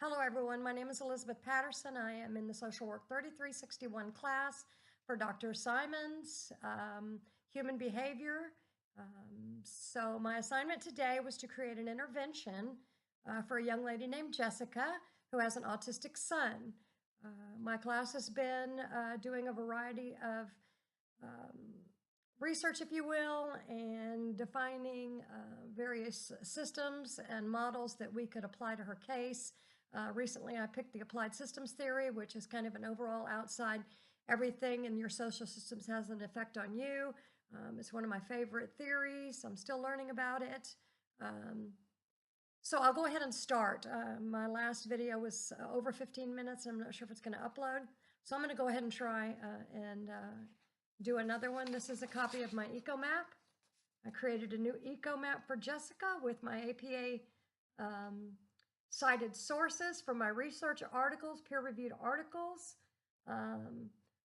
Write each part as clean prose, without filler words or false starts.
Hello, everyone. My name is Elizabeth Patterson. I am in the Social Work 3361 class for Dr. Simmonds, Human Behavior. So my assignment today was to create an intervention for a young lady named Jessica who has an autistic son. My class has been doing a variety of um, research, if you will, and defining various systems and models that we could apply to her case. Recently, I picked the applied systems theory, which is kind of an overall outside everything in your social systems has an effect on you. It's one of my favorite theories. I'm still learning about it. So I'll go ahead and start. My last video was over 15 minutes. I'm not sure if it's going to upload. So I'm going to go ahead and try and do another one. This is a copy of my eco map. I created a new eco map for Jessica with my APA cited sources for my research articles, peer-reviewed articles,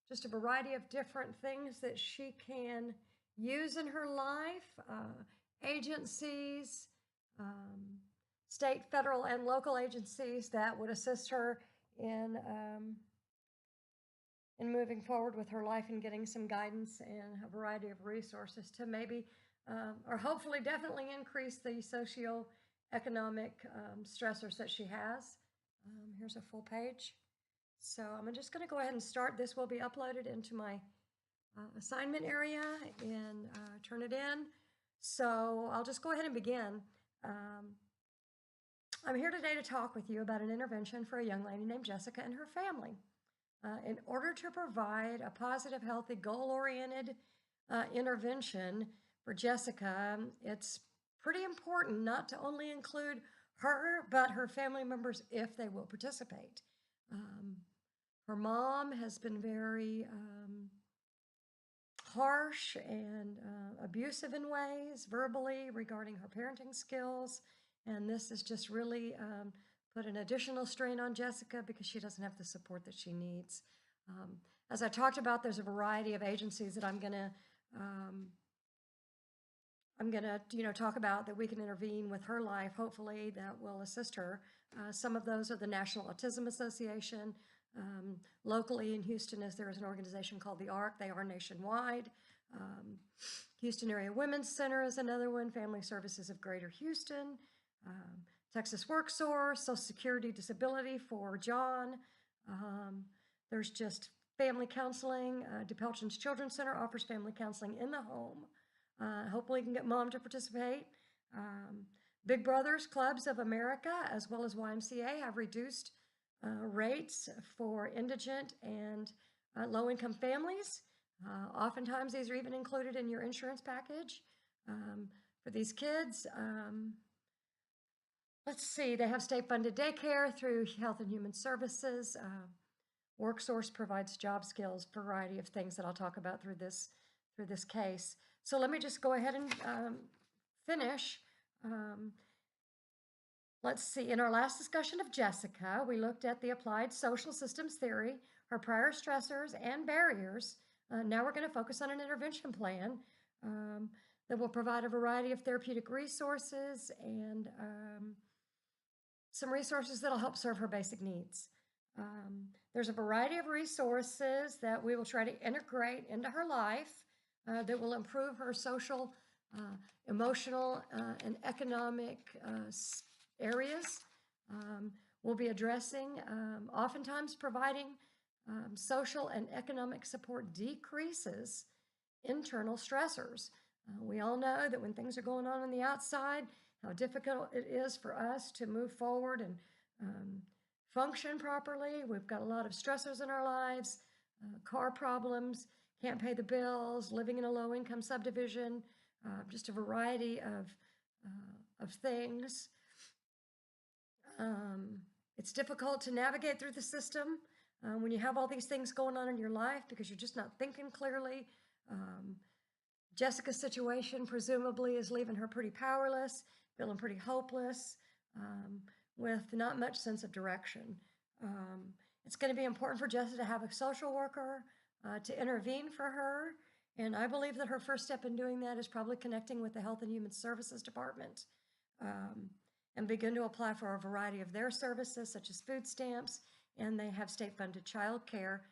just a variety of different things that she can use in her life, agencies, state, federal, and local agencies that would assist her in moving forward with her life and getting some guidance and a variety of resources to maybe, or hopefully definitely increase the socioeconomic stressors that she has. Here's a full page. So I'm just going to go ahead and start. This will be uploaded into my assignment area and turn it in. So I'll just go ahead and begin. I'm here today to talk with you about an intervention for a young lady named Jessica and her family. In order to provide a positive, healthy, goal-oriented intervention for Jessica, it's pretty important not to only include her, but her family members if they will participate. Her mom has been very harsh and abusive in ways, verbally, regarding her parenting skills. And this has just really put an additional strain on Jessica because she doesn't have the support that she needs. As I talked about, there's a variety of agencies that I'm gonna talk about that we can intervene with her life, hopefully that will assist her. Some of those are the National Autism Association. Locally in Houston, there is an organization called the ARC. They are nationwide. Houston Area Women's Center is another one. Family Services of Greater Houston. Texas WorkSource, Social Security Disability for John. There's just family counseling. DePelchin's Children's Center offers family counseling in the home. Hopefully you can get mom to participate. Big Brothers Clubs of America, as well as YMCA, have reduced rates for indigent and low-income families. Oftentimes these are even included in your insurance package for these kids. Let's see, they have state-funded daycare through Health and Human Services. WorkSource provides job skills, variety of things that I'll talk about through this case. So let me just go ahead and finish. Let's see, in our last discussion of Jessica, we looked at the applied social systems theory, her prior stressors and barriers. Now we're going to focus on an intervention plan that will provide a variety of therapeutic resources and some resources that'll help serve her basic needs. There's a variety of resources that we will try to integrate into her life that will improve her social, emotional, and economic areas. We'll be addressing, oftentimes providing social and economic support decreases internal stressors. We all know that when things are going on the outside, how difficult it is for us to move forward and function properly. We've got a lot of stressors in our lives, car problems, can't pay the bills, living in a low-income subdivision, just a variety of things. It's difficult to navigate through the system when you have all these things going on in your life because you're just not thinking clearly. Jessica's situation presumably is leaving her pretty powerless, feeling pretty hopeless, with not much sense of direction. It's going to be important for Jessica to have a social worker to intervene for her, and I believe that her first step in doing that is probably connecting with the Health and Human Services Department. and begin to apply for a variety of their services, such as food stamps, and they have state-funded child care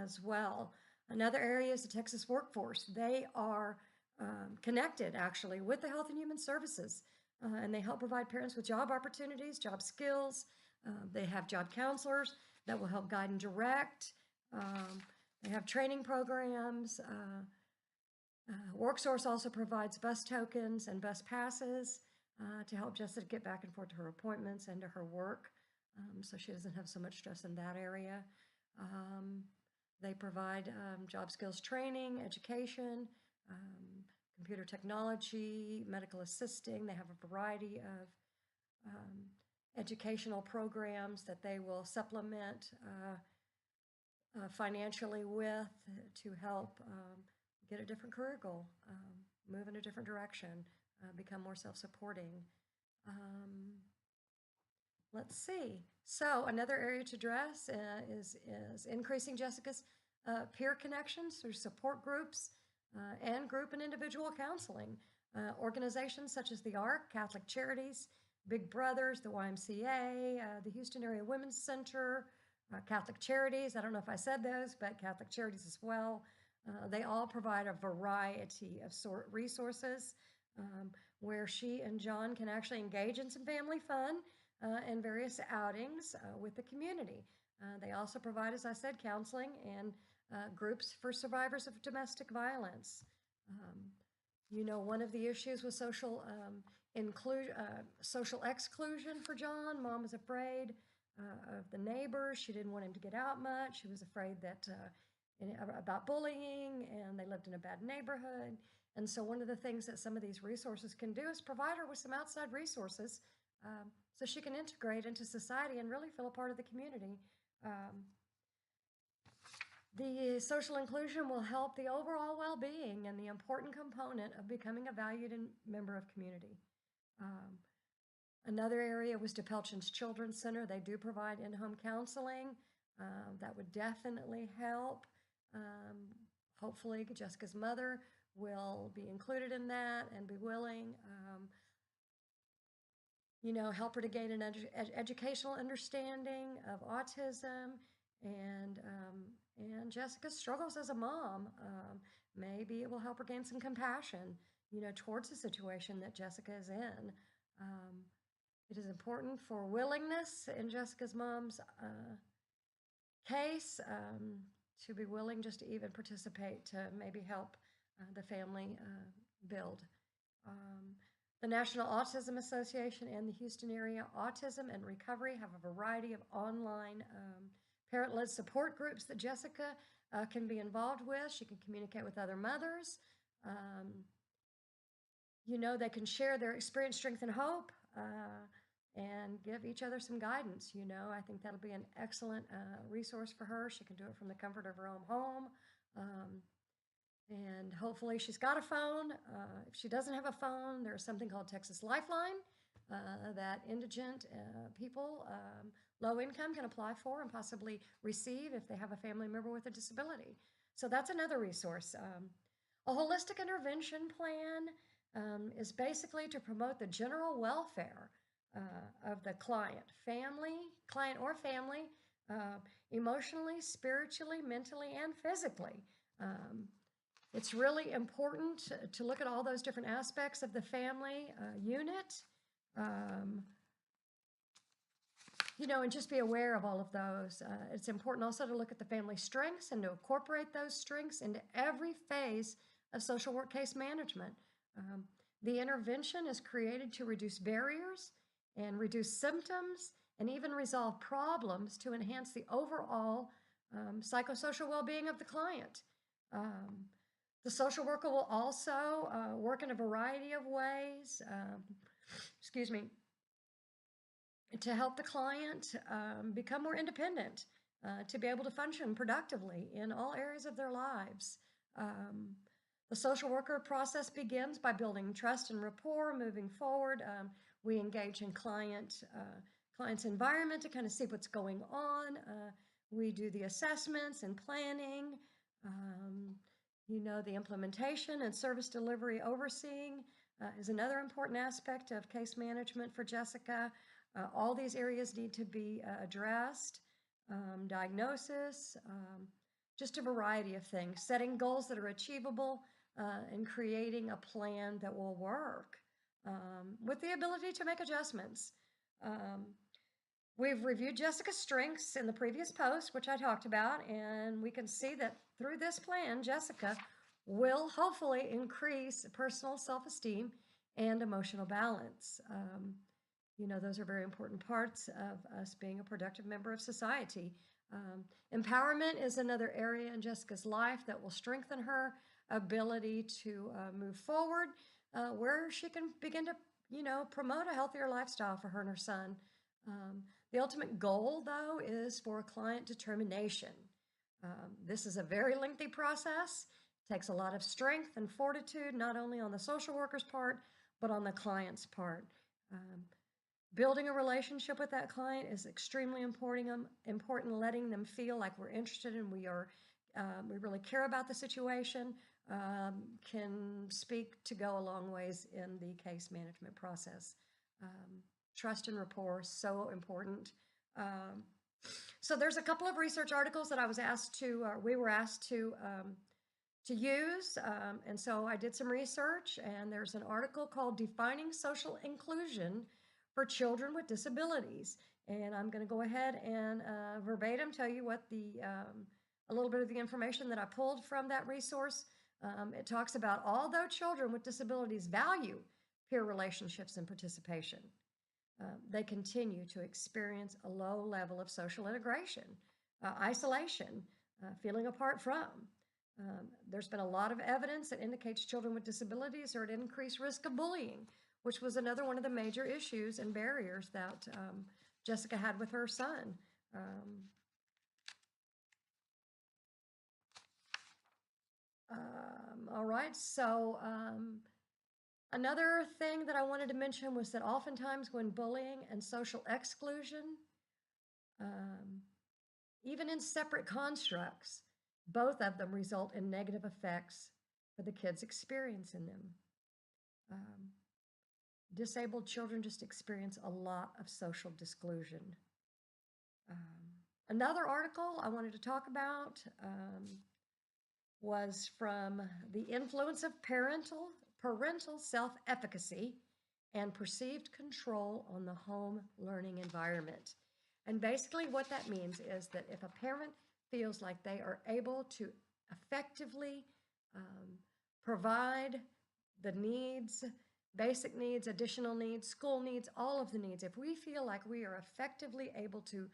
as well. Another area is the Texas workforce. They are connected, actually, with the Health and Human Services, and they help provide parents with job opportunities, job skills. They have job counselors that will help guide and direct. They have training programs. WorkSource also provides bus tokens and bus passes to help Jessica get back and forth to her appointments and to her work, so she doesn't have so much stress in that area. They provide job skills training, education, computer technology, medical assisting. They have a variety of educational programs that they will supplement financially with to help get a different career goal, move in a different direction, become more self-supporting. Let's see. So another area to address is increasing Jessica's peer connections through support groups and group and individual counseling. Organizations such as the ARC, Catholic Charities, Big Brothers, the YMCA, the Houston Area Women's Center, Catholic Charities. I don't know if I said those, but Catholic Charities as well. They all provide a variety of resources where she and John can actually engage in some family fun and various outings with the community. They also provide, as I said, counseling and groups for survivors of domestic violence. One of the issues with social exclusion for John. Mom was afraid of the neighbors. She didn't want him to get out much. She was afraid that about bullying, and they lived in a bad neighborhood. And so one of the things that some of these resources can do is provide her with some outside resources so she can integrate into society and really feel a part of the community. The social inclusion will help the overall well-being and the important component of becoming a valued member of community. Another area was DePelchin's Children's Center. They do provide in-home counseling. That would definitely help. Hopefully Jessica's mother will be included in that and be willing. Help her to gain an educational understanding of autism and Jessica's struggles as a mom. Maybe it will help her gain some compassion, towards the situation that Jessica is in. It is important for willingness in Jessica's mom's case to be willing just to even participate to maybe help the family build. The National Autism Association and the Houston Area Autism and Recovery have a variety of online parent-led support groups that Jessica can be involved with. She can communicate with other mothers. They can share their experience, strength, and hope and give each other some guidance. I think that'll be an excellent resource for her. She can do it from the comfort of her own home. And hopefully she's got a phone. If she doesn't have a phone, there's something called Texas Lifeline that indigent people, low income, can apply for and possibly receive if they have a family member with a disability. So that's another resource. A holistic intervention plan is basically to promote the general welfare of the client or family, emotionally, spiritually, mentally, and physically. It's really important to look at all those different aspects of the family unit, and just be aware of all of those. It's important also to look at the family strengths and to incorporate those strengths into every phase of social work case management. The intervention is created to reduce barriers and reduce symptoms and even resolve problems to enhance the overall psychosocial well-being of the client. The social worker will also work in a variety of ways, to help the client become more independent, to be able to function productively in all areas of their lives. The social worker process begins by building trust and rapport. Moving forward, we engage in client's environment to kind of see what's going on. We do the assessments and planning. The implementation and service delivery overseeing. is another important aspect of case management for Jessica. All these areas need to be addressed. Diagnosis, just a variety of things, setting goals that are achievable, and creating a plan that will work, with the ability to make adjustments. Um, we've reviewed Jessica's strengths in the previous post, which I talked about, and we can see that through this plan, Jessica will hopefully increase personal self-esteem and emotional balance. Those are very important parts of us being a productive member of society. Empowerment is another area in Jessica's life that will strengthen her ability to move forward, where she can begin to, promote a healthier lifestyle for her and her son. The ultimate goal, though, is for client determination. This is a very lengthy process. It takes a lot of strength and fortitude, not only on the social worker's part, but on the client's part. Building a relationship with that client is extremely important. Letting them feel like we're interested and we really care about the situation, can speak to go a long ways in the case management process. Trust and rapport is so important. So there's a couple of research articles that we were asked to use. And so I did some research, and there's an article called Defining Social Inclusion for Children with Disabilities. And I'm going to go ahead and verbatim tell you what a little bit of the information that I pulled from that resource. It talks about, although children with disabilities value peer relationships and participation, they continue to experience a low level of social integration, isolation, feeling apart from. There's been a lot of evidence that indicates children with disabilities are at increased risk of bullying, which was another one of the major issues and barriers that Jessica had with her son. All right, so another thing that I wanted to mention was that oftentimes when bullying and social exclusion, even in separate constructs, both of them result in negative effects for the kids experiencing them. Disabled children just experience a lot of social disclusion. Another article I wanted to talk about was from The Influence of Parental Self-Efficacy and Perceived Control on the Home Learning Environment. And basically what that means is that if a parent feels like they are able to effectively provide the needs, basic needs, additional needs, school needs, all of the needs, if we feel like we are effectively able to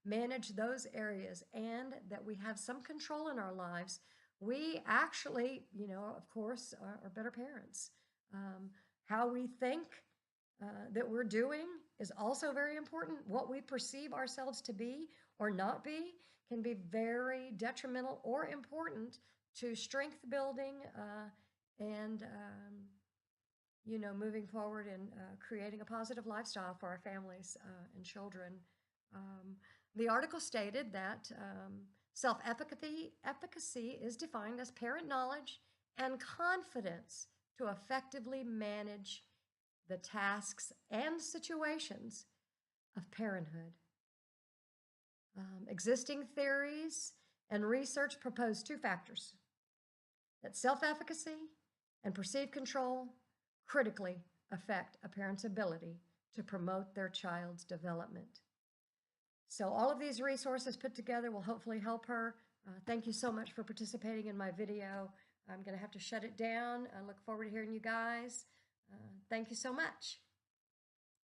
manage those areas and that we have some control in our lives, we actually, of course, are better parents. How we think that we're doing is also very important. What we perceive ourselves to be or not be can be very detrimental or important to strength building and moving forward and creating a positive lifestyle for our families and children. The article stated that self-efficacy is defined as parent knowledge and confidence to effectively manage the tasks and situations of parenthood. Existing theories and research propose two factors: that self-efficacy and perceived control critically affect a parent's ability to promote their child's development. So all of these resources put together will hopefully help her. Thank you so much for participating in my video. I'm going to have to shut it down. I look forward to hearing you guys. Thank you so much.